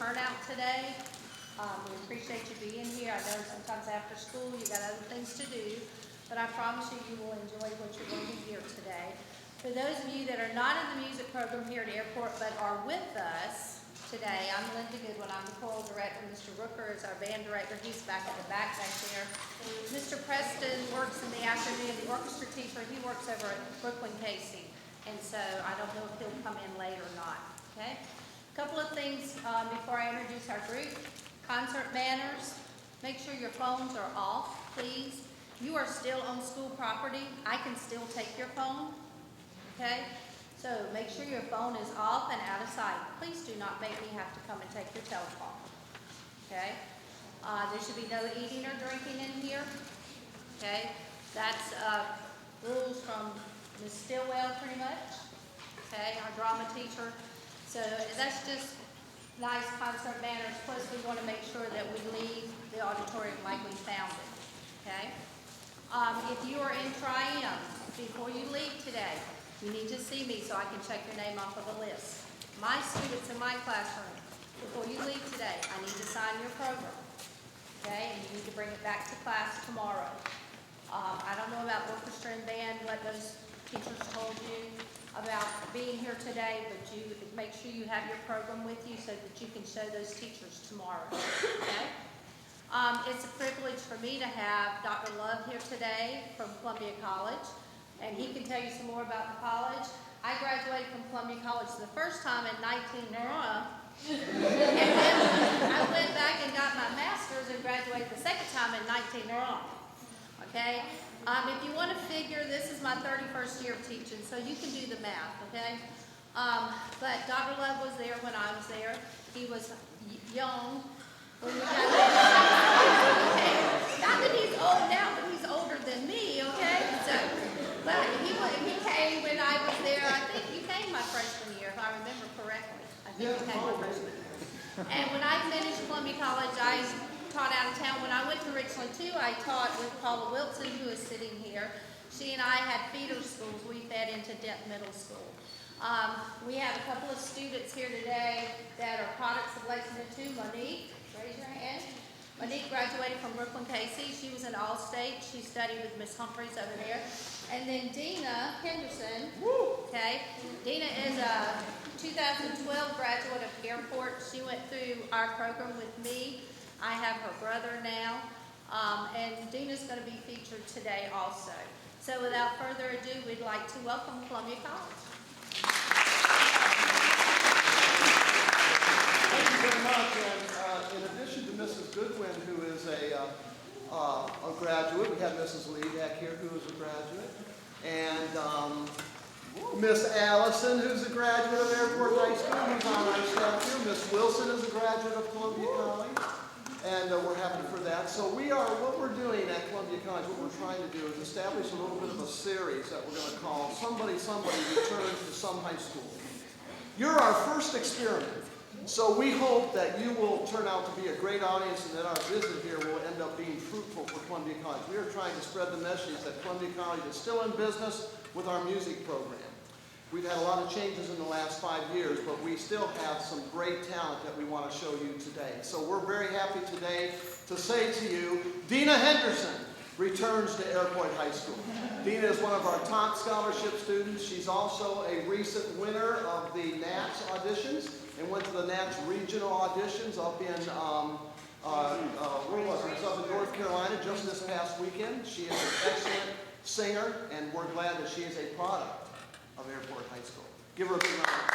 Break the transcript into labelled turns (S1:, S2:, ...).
S1: turnout today. We appreciate you being here. I know sometimes after school you got other things to do, but I promise you, you will enjoy what you're going to hear today. For those of you that are not in the music program here at Airport but are with us today, I'm Linda Goodwin. I'm the choral director. Mr. Rooker is our band director. He's back at the back there. Mr. Preston works in the afternoon. The orchestra teacher, he works over at Brooklyn Casey. And so I don't know if he'll come in late or not. Okay? A couple of things before I introduce our group. Concert manners. Make sure your phones are off, please. You are still on school property. I can still take your phone. Okay? So make sure your phone is off and out of sight. Please do not make me have to come and take your telephone. Okay? There should be no eating or drinking in here. Okay? That's rules from Ms. Stillwell pretty much. Okay? Our drama teacher. So that's just nice concert manners. Plus we want to make sure that we leave the auditorium like we found it. Okay? If you are in Triumph, before you leave today, you need to see me so I can check your name off of the list. My students in my classroom, before you leave today, I need to sign your program. Okay? And you need to bring it back to class tomorrow. I don't know about orchestra and band, what those teachers told you about being here today, but you make sure you have your program with you so that you can show those teachers tomorrow. Okay? It's a privilege for me to have Dr. Love here today from Columbia College. And he can tell you some more about the college. I graduated from Columbia College the first time in 1990. And then I went back and got my master's and graduated the second time in 1990. Okay? If you want to figure, this is my 31st year of teaching, so you can do the math, okay? But Dr. Love was there when I was there. He was young when we got there. Okay? Not that he's old now, but he's older than me, okay? So, but he came when I was there. I think you came my freshman year, if I remember correctly. I think you came my freshman year. And when I finished Columbia College, I taught out of town. When I went to Richland too, I taught with Paula Wilson, who is sitting here. She and I had feeder schools. We fed into Denton Middle School. We have a couple of students here today that are products of Lexington too. Monique, raise your hand. Monique graduated from Brooklyn Casey. She was an All-State. She studied with Miss Humphreys over there. And then Dina Henderson, okay? Dina is a 2012 graduate of Airport. She went through our program with me. I have her brother now. And Dina's going to be featured today also. So without further ado, we'd like to welcome Columbia College.
S2: Thank you very much. And in addition to Mrs. Goodwin, who is a graduate, we have Mrs. Lee back here, who is a graduate, and Miss Allison, who's a graduate of Airport High School, who's on our staff here. Miss Wilson is a graduate of Columbia College, and we're happy for that. So what we're doing at Columbia College, what we're trying to do is establish a little bit of a series that we're going to call Somebody Returns to Some High School. You're our first experiment. So we hope that you will turn out to be a great audience and that our visit here will end up being fruitful for Columbia College. We are trying to spread the message that Columbia College is still in business with our music program. We've had a lot of changes in the last 5 years, but we still have some great talent that we want to show you today. So we're very happy today to say to you, Dina Henderson returns to Airport High School. Dina is one of our top scholarship students. She's also a recent winner of the NATS auditions and went to the NATS regional auditions up in, where was it? It's up in North Carolina just this past weekend. She is an excellent singer, and we're glad that she is a product of Airport High School. Give her a big round.